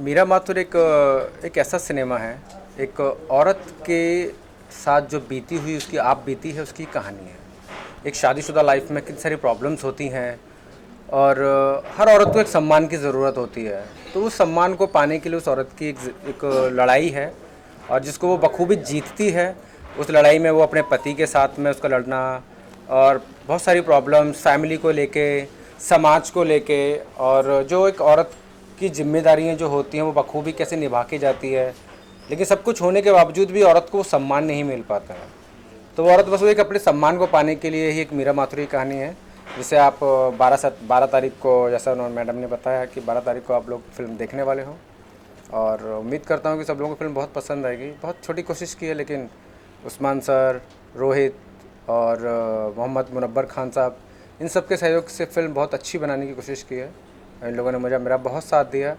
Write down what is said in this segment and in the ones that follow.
मीरा माथुर एक ऐसा सिनेमा है, एक औरत के साथ जो बीती हुई उसकी आप बीती है उसकी कहानी है। एक शादीशुदा लाइफ में कितनी सारी प्रॉब्लम्स होती हैं और हर औरत को एक सम्मान की ज़रूरत होती है। तो उस सम्मान को पाने के लिए उस औरत की एक लड़ाई है और जिसको वो बखूबी जीतती है। उस लड़ाई में वो अपने पति के साथ में उसका लड़ना और बहुत सारी प्रॉब्लम्स फैमिली को लेके, समाज को लेके, और जो एक औरत की जिम्मेदारियां जो होती हैं वो बखूबी कैसे निभा के जाती है। लेकिन सब कुछ होने के बावजूद भी औरत को वो सम्मान नहीं मिल पाता है। तो वो औरत बस वो एक अपने सम्मान को पाने के लिए ही एक मीरा माथुर की कहानी है, जिसे आप 12 तारीख को, जैसा उन्होंने मैडम ने बताया कि 12 तारीख को आप लोग फिल्म देखने वाले हो। और उम्मीद करता हूँ कि सब लोगों को फिल्म बहुत पसंद आएगी। बहुत छोटी कोशिश की है, लेकिन उस्मान सर, रोहित और मोहम्मद मुनव्वर खान साहब, इन सब के सहयोग से फ़िल्म बहुत अच्छी बनाने की कोशिश की है। इन लोगों ने मेरा बहुत साथ दिया।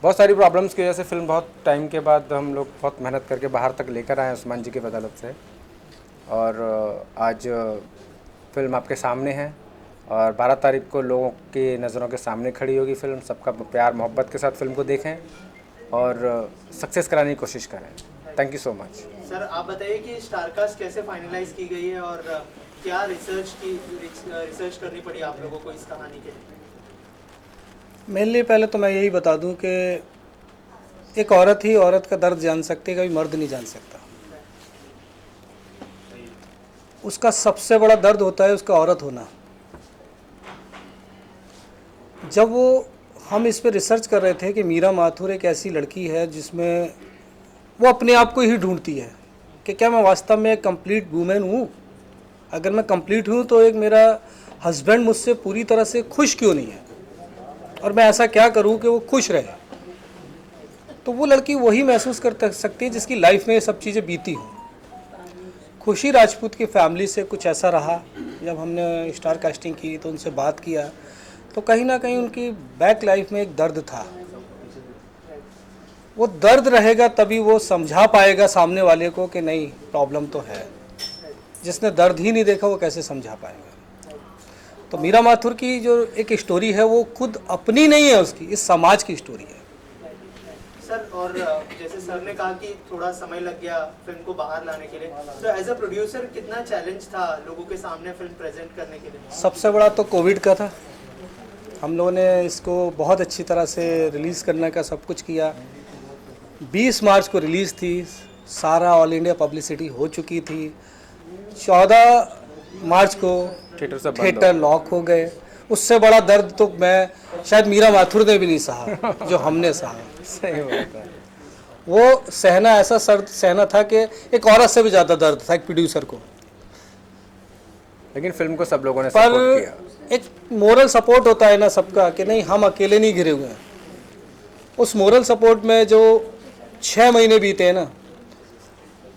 बहुत सारी प्रॉब्लम्स की वजह से फ़िल्म बहुत टाइम के बाद हम लोग बहुत मेहनत करके बाहर तक लेकर आए उस्मान जी की बदौलत से। और आज फ़िल्म आपके सामने है और 12 तारीख को लोगों की नज़रों के सामने खड़ी होगी फ़िल्म। सबका प्यार मोहब्बत के साथ फ़िल्म को देखें और सक्सेस कराने की कोशिश करें। Thank you so much. Sir, आप बताइए कि स्टारकास्ट कैसे फाइनलाइज की गई है और क्या रिसर्च करनी पड़ी आप लोगों को इस कहानी के लिए? मेरे लिए पहले तो मैं यही बता दूं कि एक औरत ही औरत का दर्द जान सकती है, कभी मर्द नहीं जान सकता। उसका सबसे बड़ा दर्द होता है उसका औरत होना। जब हम इस पे रिसर्च कर रहे थे कि मीरा माथुर एक ऐसी लड़की है जिसमें वो अपने आप को ही ढूंढती है कि क्या मैं वास्तव में एक कंप्लीट वूमेन हूँ। अगर मैं कंप्लीट हूँ तो एक मेरा हस्बैंड मुझसे पूरी तरह से खुश क्यों नहीं है, और मैं ऐसा क्या करूं कि वो खुश रहे। तो वो लड़की वही महसूस कर सकती है जिसकी लाइफ में ये सब चीज़ें बीती हों। खुशी राजपूत की फैमिली से कुछ ऐसा रहा। जब हमने स्टार कास्टिंग की तो उनसे बात किया तो कहीं ना कहीं उनकी बैक लाइफ में एक दर्द था। वो दर्द रहेगा तभी वो समझा पाएगा सामने वाले को कि नहीं, प्रॉब्लम तो है। जिसने दर्द ही नहीं देखा वो कैसे समझा पाएगा। तो मीरा माथुर की जो एक स्टोरी है वो खुद अपनी नहीं है, उसकी इस समाज की स्टोरी है। सर, और जैसे सर ने कहा कि थोड़ा समय लग गया फिल्म को बाहर लाने के लिए, तो एज अ प्रोड्यूसर कितना चैलेंज था लोगों के सामने फिल्म प्रेजेंट करने के लिए? सबसे बड़ा तो कोविड का था। हम लोगों ने इसको बहुत अच्छी तरह से रिलीज़ करने का सब कुछ किया। 20 मार्च को रिलीज़ थी, सारा ऑल इंडिया पब्लिसिटी हो चुकी थी। 14 मार्च को थिएटर लॉक हो गए। उससे बड़ा दर्द तो मैं शायद मीरा माथुर ने भी नहीं सहा जो हमने सहा। सही बात है। वो सहना ऐसा सहना था कि एक औरत से भी ज़्यादा दर्द था एक प्रोड्यूसर को। लेकिन फिल्म को सब लोगों ने सपोर्ट किया। एक मोरल सपोर्ट होता है ना सबका, कि नहीं हम अकेले नहीं घिरे हुए हैं। उस मोरल सपोर्ट में जो 6 महीने बीते हैं ना,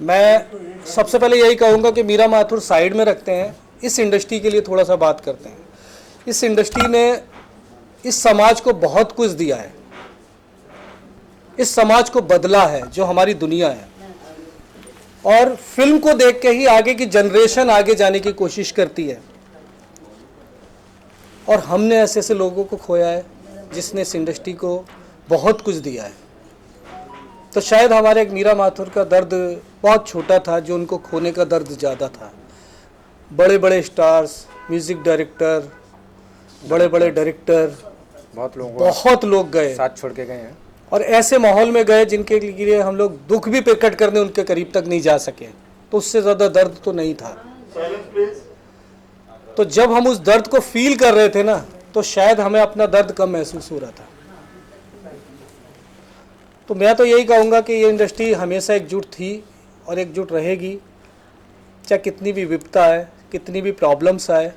मैं सबसे पहले यही कहूँगा कि मीरा माथुर साइड में रखते हैं, इस इंडस्ट्री के लिए थोड़ा सा बात करते हैं। इस इंडस्ट्री ने इस समाज को बहुत कुछ दिया है, इस समाज को बदला है जो हमारी दुनिया है। और फिल्म को देख के ही आगे की जनरेशन आगे जाने की कोशिश करती है। और हमने ऐसे ऐसे लोगों को खोया है जिसने इस इंडस्ट्री को बहुत कुछ दिया है। तो शायद हमारे एक मीरा माथुर का दर्द बहुत छोटा था, जो उनको खोने का दर्द ज़्यादा था। बड़े बड़े स्टार्स, म्यूज़िक डायरेक्टर, बड़े बड़े डायरेक्टर, बहुत लोग गए, साथ छोड़ के गए हैं। और ऐसे माहौल में गए जिनके लिए हम लोग दुख भी प्रकट करने उनके करीब तक नहीं जा सके। तो उससे ज़्यादा दर्द तो नहीं था। तो जब हम उस दर्द को फील कर रहे थे ना, तो शायद हमें अपना दर्द कम महसूस हो रहा था। तो मैं तो यही कहूँगा कि ये इंडस्ट्री हमेशा एकजुट थी और एकजुट रहेगी, चाहे कितनी भी विपदा आए, कितनी भी प्रॉब्लम्स आए।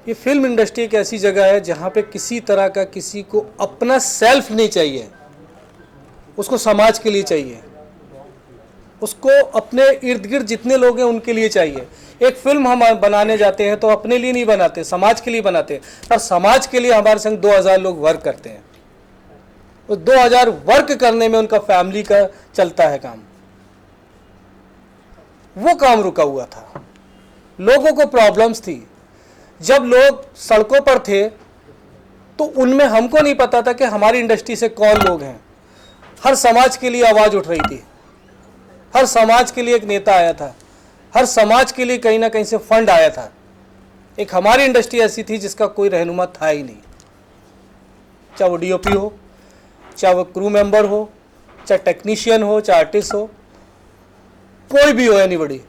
ये फिल्म इंडस्ट्री एक ऐसी जगह है जहाँ पे किसी तरह का किसी को अपना सेल्फ नहीं चाहिए, उसको समाज के लिए चाहिए, उसको अपने इर्द गिर्द जितने लोग हैं उनके लिए चाहिए। एक फिल्म हम बनाने जाते हैं तो अपने लिए नहीं बनाते, समाज के लिए बनाते हैं। और समाज के लिए हमारे संग 2000 लोग वर्क करते हैं। उस 2000 वर्क करने में उनका फैमिली का चलता है काम। वो काम रुका हुआ था, लोगों को प्रॉब्लम्स थी। जब लोग सड़कों पर थे तो उनमें हमको नहीं पता था कि हमारी इंडस्ट्री से कौन लोग हैं। हर समाज के लिए आवाज़ उठ रही थी, हर समाज के लिए एक नेता आया था, हर समाज के लिए कहीं ना कहीं से फंड आया था। एक हमारी इंडस्ट्री ऐसी थी जिसका कोई रहनुमा था ही नहीं, चाहे वो डीओपी हो, चाहे वो क्रू मेंबर हो, चाहे टेक्नीशियन हो, चाहे आर्टिस्ट हो, कोई भी हो, एनीबॉडी।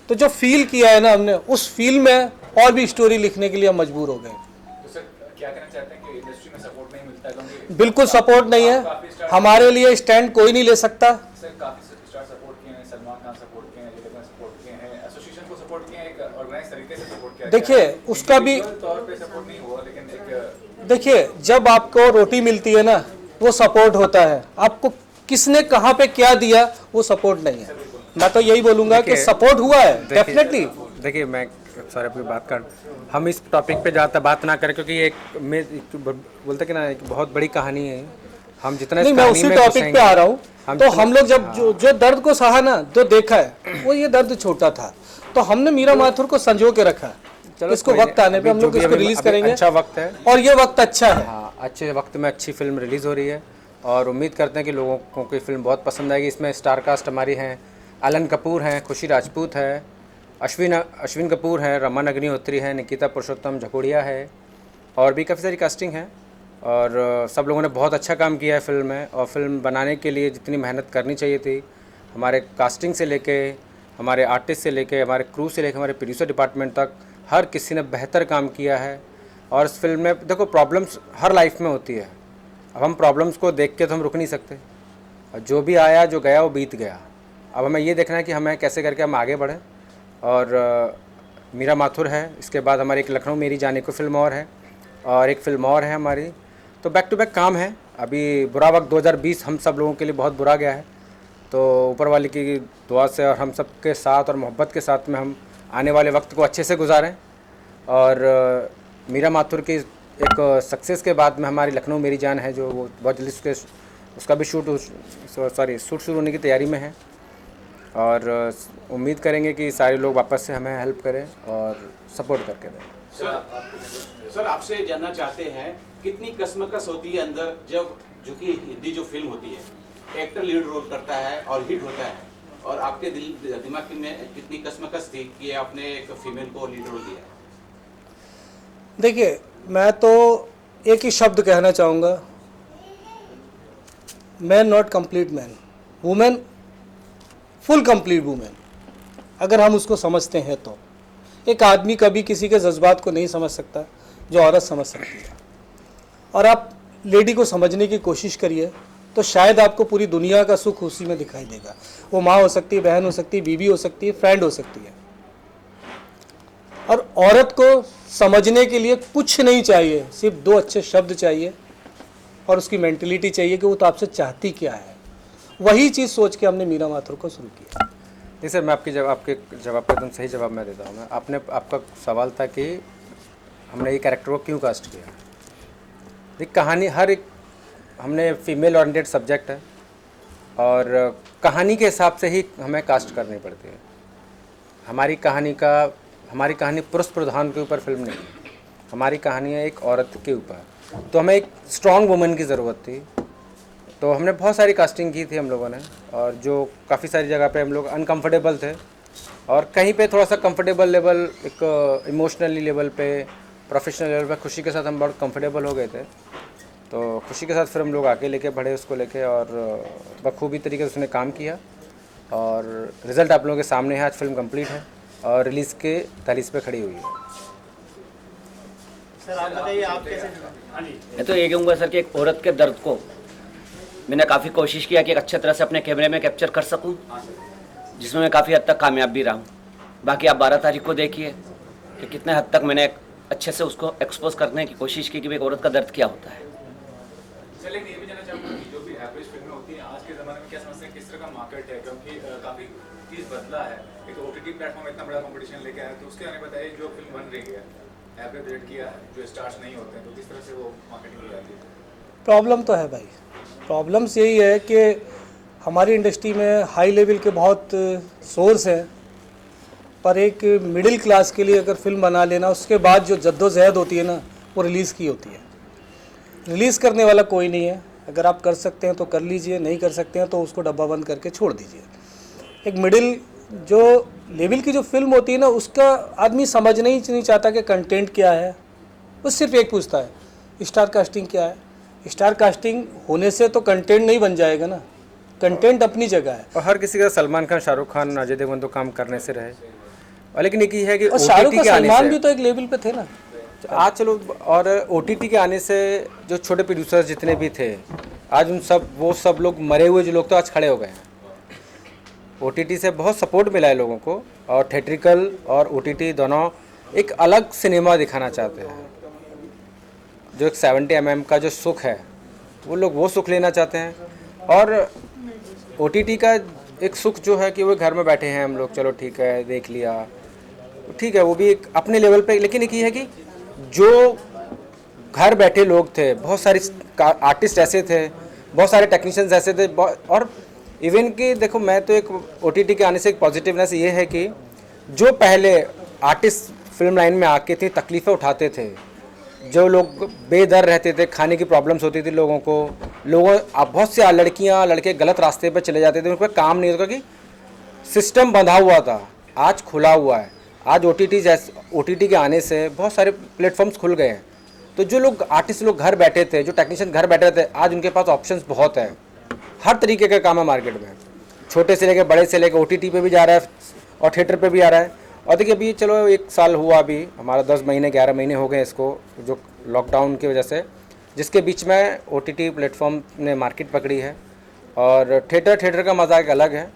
तो जो फील किया है ना हमने, उस फील में और भी स्टोरी लिखने के लिए हम मजबूर हो गए। तो सर क्या कहना चाहते हैं कि इंडस्ट्री में सपोर्ट नहीं मिलता है? क्योंकि बिल्कुल सपोर्ट नहीं है, हमारे लिए स्टैंड कोई नहीं ले सकता। सर काफी स्टार सपोर्ट किए हैं, सलमान खान सपोर्ट किए हैं, जगह सपोर्ट किए हैं, एसोसिएशन को सपोर्ट किए हैं, एक ऑर्गेनाइज तरीके से सपोर्ट किया। देखिए उसका भी तौर पे सपोर्ट नहीं हुआ, लेकिन एक देखिए जब आपको रोटी मिलती है ना वो सपोर्ट होता है, आपको किसने कहाँ पे क्या दिया वो सपोर्ट नहीं है। मैं तो यही बोलूंगा कि सपोर्ट हुआ है डेफिनेटली। देखिए मैं सॉरी आपकी बात कर, हम इस टॉपिक पे ज़्यादा बात ना करें क्योंकि बोलते कि ना एक बहुत बड़ी कहानी है। हम जितना नहीं, मैं उसी टॉपिक पे आ रहा हूँ। तो हम लोग जब जो दर्द को सहा ना, जो देखा है वो ये दर्द छोटा था, तो हमने मीरा माथुर को संजो के रखा। इसको वक्त आने पे हम लोग इसको रिलीज करेंगे। अच्छा वक्त है और ये वक्त अच्छा है। हाँ, अच्छे वक्त में अच्छी फिल्म रिलीज़ हो रही है और उम्मीद करते हैं कि लोगों को ये फिल्म बहुत पसंद आएगी। इसमें स्टार कास्ट हमारी हैं, अलन कपूर हैं, खुशी राजपूत है, अश्विन कपूर है, रमन अग्निहोत्री है, निकिता पुरुषोत्तम झकोड़िया है और भी काफ़ी सारी कास्टिंग है। और सब लोगों ने बहुत अच्छा काम किया है फिल्म में। और फिल्म बनाने के लिए जितनी मेहनत करनी चाहिए थी, हमारे कास्टिंग से लेके, हमारे आर्टिस्ट से लेके, हमारे क्रू से लेके, हमारे प्रोड्यूसर डिपार्टमेंट तक हर किसी ने बेहतर काम किया है। और इस फिल्म में देखो प्रॉब्लम्स हर लाइफ में होती है, अब हम प्रॉब्लम्स को देख के तो हम रुक नहीं सकते। और जो भी आया जो गया वो बीत गया, अब हमें ये देखना है कि हमें कैसे करके हम आगे बढ़ें। और मीरा माथुर है, इसके बाद हमारी एक लखनऊ मेरी जाने को फिल्म और है और एक फिल्म और है हमारी। तो बैक टू बैक काम है। अभी बुरा वक्त 2020 हम सब लोगों के लिए बहुत बुरा गया है, तो ऊपर वाले की दुआ से और हम सब के साथ और मोहब्बत के साथ में हम आने वाले वक्त को अच्छे से गुजारें। और मीरा माथुर की एक सक्सेस के बाद में हमारी लखनऊ मेरी जान है, जो वो बहुत जल्दी उसका भी शूट शुरू होने की तैयारी में है। और उम्मीद करेंगे कि सारे लोग वापस से हमें हेल्प करें और सपोर्ट करके दें। सर आपसे जानना चाहते हैं कितनी कसमकस होती है अंदर, जब जो कि हिंदी जो फिल्म होती है एक्टर लीड रोल करता है और हिट होता है, और आपके दिमाग में कितनी कसमकस थी कि आपने एक फीमेल को लीड रोल दिया? देखिए मैं तो एक ही शब्द कहना चाहूँगा, man not complete man, women full complete women. अगर हम उसको समझते हैं तो एक आदमी कभी किसी के जज्बात को नहीं समझ सकता जो औरत समझ सकती है। और आप लेडी को समझने की कोशिश करिए तो शायद आपको पूरी दुनिया का सुख उसी में दिखाई देगा। वो माँ हो सकती है, बहन हो सकती है, बीवी हो सकती है, फ्रेंड हो सकती है। और औरत को समझने के लिए कुछ नहीं चाहिए, सिर्फ दो अच्छे शब्द चाहिए और उसकी मेंटलिटी चाहिए कि वो तो आपसे चाहती क्या है। वही चीज़ सोच के हमने मीरा माथुर को शुरू किया। नहीं सर, मैं आपके जवाब का एकदम सही जवाब मैं देता हूँ। मैं आपका सवाल था कि हमने ये कैरेक्टर को क्यों कास्ट किया। एक कहानी हर एक हमने फीमेल ओरिएंटेड सब्जेक्ट है और कहानी के हिसाब से ही हमें कास्ट करनी पड़ती है। हमारी कहानी पुरुष प्रधान के ऊपर फिल्म नहीं है, हमारी कहानी है एक औरत के ऊपर। तो हमें एक स्ट्रॉन्ग वुमन की ज़रूरत थी, तो हमने बहुत सारी कास्टिंग की थी हम लोगों ने। और जो काफ़ी सारी जगह पे हम लोग अनकंफर्टेबल थे और कहीं पे थोड़ा सा कंफर्टेबल लेवल, एक इमोशनली लेवल पे, प्रोफेशनल लेवल पे खुशी के साथ हम बहुत कंफर्टेबल हो गए थे। तो खुशी के साथ फिर हम लोग आके लेके बढ़े उसको लेके और बखूबी तरीके से उसने काम किया और रिज़ल्ट आप लोगों के सामने है। आज फिल्म कंप्लीट है और रिलीज़ के 40 पे खड़ी हुई है। सर आप बताइए आप कैसे? मैं तो ये कहूँगा सर कि एक औरत के दर्द को मैंने काफ़ी कोशिश किया कि एक अच्छे तरह से अपने कैमरे में कैप्चर कर सकूं, जिसमें मैं काफ़ी हद तक कामयाब भी रहा हूं। बाकी आप 12 तारीख को देखिए कि कितने हद तक मैंने अच्छे से उसको एक्सपोज करने की कोशिश की कि एक औरत का दर्द क्या होता है। चलिए ये भी जानना चाहूँगा कि जो भी एवरेज फिल्में होती हैं आज के ज़माने में क्या समझते हैं किस तरह का मार्केट है, क्योंकि काफ़ी चीज़ बदला है। एक OTT प्लेटफॉर्म इतना बड़ा कंपटीशन लेके आया, तो उसके आने बताइए जो फिल्म बन रही है एवरेज रेट किया, जो स्टार्स नहीं होते हैं, तो किस तरह से वो मार्केटिंग हो जाती है? प्रॉब्लम तो है भाई, प्रॉब्लम्स यही है कि हमारी इंडस्ट्री में हाई लेवल के बहुत सोर्स हैं, पर एक मिडिल क्लास के लिए अगर फिल्म बना लेना उसके बाद जो जद्दोजहद होती है ना, वो रिलीज़ की होती है। रिलीज़ करने वाला कोई नहीं है। अगर आप कर सकते हैं तो कर लीजिए, नहीं कर सकते हैं तो उसको डब्बा बंद करके छोड़ दीजिए। एक मिडिल जो लेवल की जो फिल्म होती है ना, उसका आदमी समझना ही नहीं चाहता कि कंटेंट क्या है। वो सिर्फ एक पूछता है स्टार कास्टिंग क्या है। स्टार कास्टिंग होने से तो कंटेंट नहीं बन जाएगा ना, कंटेंट अपनी जगह है। और हर किसी का सलमान खान, शाहरुख खान, अजय देवगन तो काम करने से रहे, और लेकिन एक ही है कि और शाहरुख OTT का के आने सलमान से भी तो एक लेवल पे थे ना। आज चलो, और OTT के आने से जो छोटे प्रोड्यूसर्स जितने भी थे, आज उन सब वो सब लोग मरे हुए जो लोग तो आज खड़े हो गए हैं। OTT से बहुत सपोर्ट मिला है लोगों को, और थिएट्रिकल और OTT दोनों एक अलग सिनेमा दिखाना चाहते हैं। जो एक 70 mm का जो सुख है, वो लोग वो सुख लेना चाहते हैं। और OTT का एक सुख जो है कि वो घर में बैठे हैं हम लोग, चलो ठीक है देख लिया, ठीक है, वो भी एक अपने लेवल पे। लेकिन एक ये है कि जो घर बैठे लोग थे, बहुत सारे आर्टिस्ट ऐसे थे, बहुत सारे टेक्नीशियंस ऐसे थे, और इवन कि देखो, मैं तो एक OTT के आने से एक पॉजिटिवनेस ये है कि जो पहले आर्टिस्ट फिल्म लाइन में आके थे, तकलीफ़ें उठाते थे, जो लोग बेदर रहते थे, खाने की प्रॉब्लम्स होती थी लोगों को, अब बहुत सी लड़कियां लड़के गलत रास्ते पर चले जाते थे, उन पर काम नहीं होता कि सिस्टम बंधा हुआ था, आज खुला हुआ है। आज OTT के आने से बहुत सारे प्लेटफॉर्म्स खुल गए हैं। तो जो लोग आर्टिस्ट लोग घर बैठे थे, जो टेक्नीशियन घर बैठे थे, आज उनके पास ऑप्शंस बहुत है। हर तरीके का काम है मार्केट में, छोटे से लेकर बड़े से लेकर OTT पे भी जा रहा है और थिएटर पे भी आ रहा है। और देखिए अभी चलो 1 साल हुआ, अभी हमारा 10 महीने 11 महीने हो गए इसको, जो लॉकडाउन की वजह से, जिसके बीच में OTT प्लेटफॉर्म ने मार्केट पकड़ी है। और थिएटर का मज़ा एक अलग है।